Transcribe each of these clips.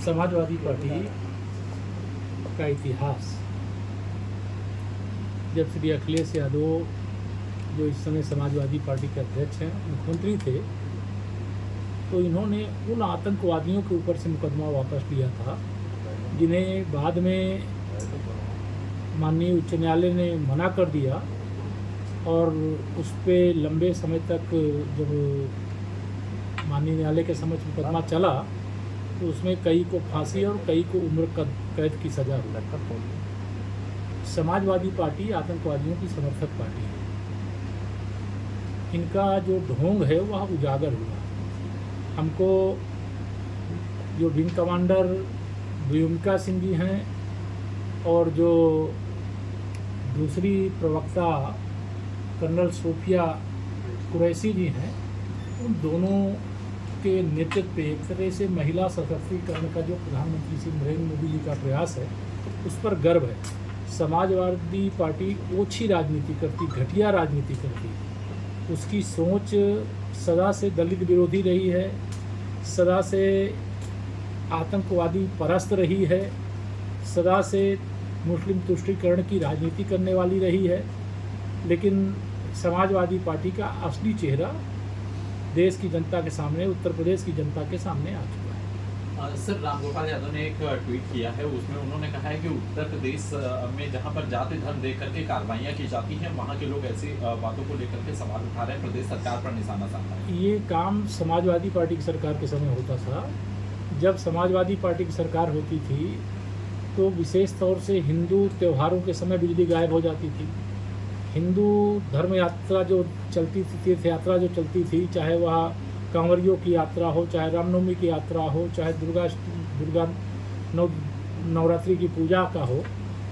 Samajwadi party का इतिहास, जब श्री अखिलेश यादव जो इस समय समाजवादी पार्टी के अध्यक्ष हैं, मुख्यमंत्री थे, तो इन्होंने उन आतंकवादियों के ऊपर से मुकदमा वापस लिया था जिन्हें बाद में माननीय उच्च न्यायालय ने मना कर दिया और उस पर लंबे समय तक जब माननीय न्यायालय के समक्ष मुकदमा चला तो उसमें कई को फांसी और कई को उम्र कैद की सज़ा हुई। समाजवादी पार्टी आतंकवादियों की समर्थक पार्टी है। इनका जो ढोंग है वह उजागर हुआ। हमको जो विंग कमांडर व्योमिका सिंह जी हैं और जो दूसरी प्रवक्ता कर्नल सोफिया कुरैशी जी हैं, उन दोनों के नेतृत्व पे एक तरह से महिला सशक्तिकरण का जो प्रधानमंत्री श्री नरेंद्र मोदी जी का प्रयास है उस पर गर्व है। समाजवादी पार्टी ओछी राजनीति करती, घटिया राजनीति करती। उसकी सोच सदा से दलित विरोधी रही है, सदा से आतंकवादी परस्त रही है, सदा से मुस्लिम तुष्टीकरण की राजनीति करने वाली रही है। लेकिन समाजवादी पार्टी का असली चेहरा देश की जनता के सामने, उत्तर प्रदेश की जनता के सामने आ चुका है। सर, रामगोपाल यादव ने एक ट्वीट किया है, उसमें उन्होंने कहा है कि उत्तर प्रदेश में जहां पर जाति धर्म देख करके कार्रवाइयां की जाती हैं, वहां के लोग ऐसी बातों को लेकर के सवाल उठा रहे हैं, प्रदेश सरकार पर निशाना साधा है। ये काम समाजवादी पार्टी की सरकार के समय होता था। जब समाजवादी पार्टी की सरकार होती थी तो विशेष तौर से हिंदू त्योहारों के समय बिजली गायब हो जाती थी। हिंदू धर्म यात्रा जो चलती थी, तीर्थ यात्रा जो चलती थी, चाहे वह कांवरियों की यात्रा हो, चाहे रामनवमी की यात्रा हो, चाहे दुर्गा नवरात्रि की पूजा का हो,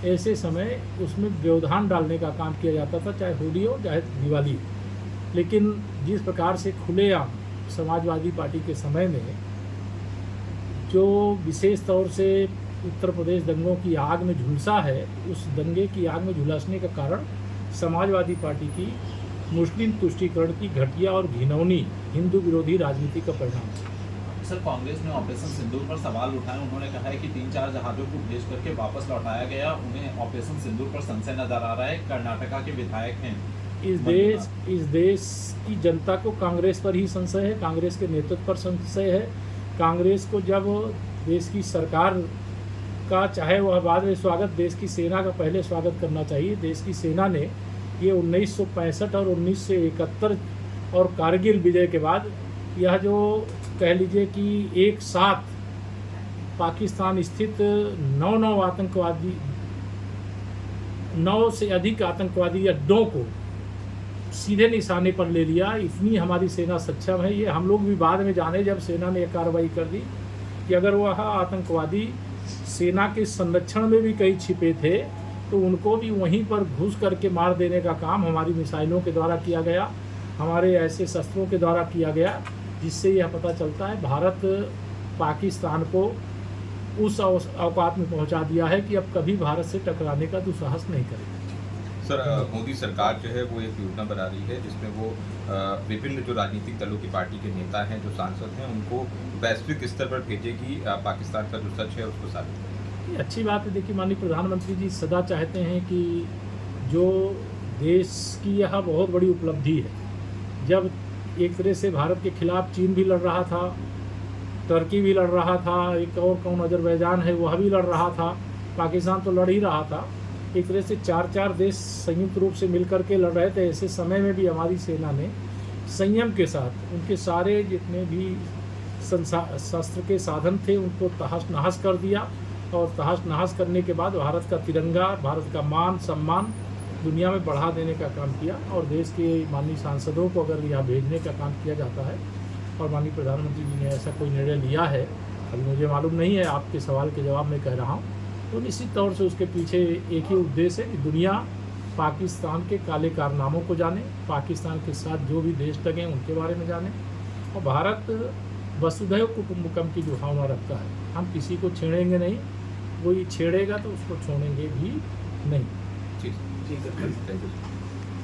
ऐसे समय उसमें व्यवधान डालने का काम किया जाता था, चाहे होली हो चाहे दिवाली हो। लेकिन जिस प्रकार से खुलेआम समाजवादी पार्टी के समय में जो विशेष तौर से उत्तर प्रदेश दंगों की आग में झुलसा है, उस दंगे की आग में झुलसने का कारण समाजवादी पार्टी की मुस्लिम तुष्टीकरण की घटिया और घिनौनी हिंदू विरोधी राजनीति का परिणाम है। सर, कांग्रेस ने ऑपरेशन सिंदूर पर सवाल उठाए। उन्होंने कहा है कि 3-4 जहाजों को भेज करके वापस लौटाया गया। उन्हें ऑपरेशन सिंदूर पर संशय नजर आ रहा है। कर्नाटका के विधायक हैं। इस देश की जनता को कांग्रेस पर ही संशय है, कांग्रेस के नेतृत्व पर संशय है। कांग्रेस को जब देश की सरकार का, चाहे वह बाद में स्वागत, देश की सेना का पहले स्वागत करना चाहिए। देश की सेना ने ये 1965 और 1971 और कारगिल विजय के बाद यह जो कह लीजिए कि एक साथ पाकिस्तान स्थित 9 आतंकवादी, 9 से अधिक आतंकवादी अड्डों को सीधे निशाने पर ले लिया। इतनी हमारी सेना सक्षम है। ये हम लोग भी बाद में जाने, जब सेना ने कार्रवाई कर दी कि अगर वह आतंकवादी सेना के संरक्षण में भी कहीं छिपे थे तो उनको भी वहीं पर घुस करके मार देने का काम हमारी मिसाइलों के द्वारा किया गया, हमारे ऐसे शस्त्रों के द्वारा किया गया, जिससे यह पता चलता है भारत पाकिस्तान को उस औकात में पहुंचा दिया है कि अब कभी भारत से टकराने का दुस्साहस नहीं करेगा। सर, मोदी सरकार जो है वो एक योजना बना रही है जिसमें वो विभिन्न जो राजनीतिक दलों की पार्टी के नेता हैं, जो सांसद हैं, उनको वैश्विक स्तर पर भेजेगी, पाकिस्तान का जो सच है उसको साबित करेगी। ये अच्छी बात है। देखिए, माननीय प्रधानमंत्री जी सदा चाहते हैं कि जो देश की यह बहुत बड़ी उपलब्धि है, जब एक तरह से भारत के खिलाफ चीन भी लड़ रहा था, तुर्की भी लड़ रहा था, एक और कौन अजरबैजान है वह भी लड़ रहा था, पाकिस्तान तो लड़ ही रहा था, एक तरह से 4 देश संयुक्त रूप से मिलकर के लड़ रहे थे। ऐसे समय में भी हमारी सेना ने संयम के साथ उनके सारे जितने भी शस्त्र के साधन थे उनको तहस नहस कर दिया और तहस नहस करने के बाद भारत का तिरंगा, भारत का मान सम्मान दुनिया में बढ़ा देने का काम किया। और देश के माननीय सांसदों को अगर यहाँ भेजने का काम किया जाता है और माननीय प्रधानमंत्री जी ने ऐसा कोई निर्णय लिया है, अभी मुझे मालूम नहीं है, आपके सवाल के जवाब में कह रहा हूँ, तो निश्चित तौर से उसके पीछे एक ही उद्देश्य है कि दुनिया पाकिस्तान के काले कारनामों को जाने, पाकिस्तान के साथ जो भी देश लगे उनके बारे में जाने। और भारत वसुधैव कुटुंबकम की जो भावना रखता है, हम किसी को छेड़ेंगे नहीं, कोई छेड़ेगा तो उसको छोड़ेंगे भी नहीं। ठीक है, थैंक यू।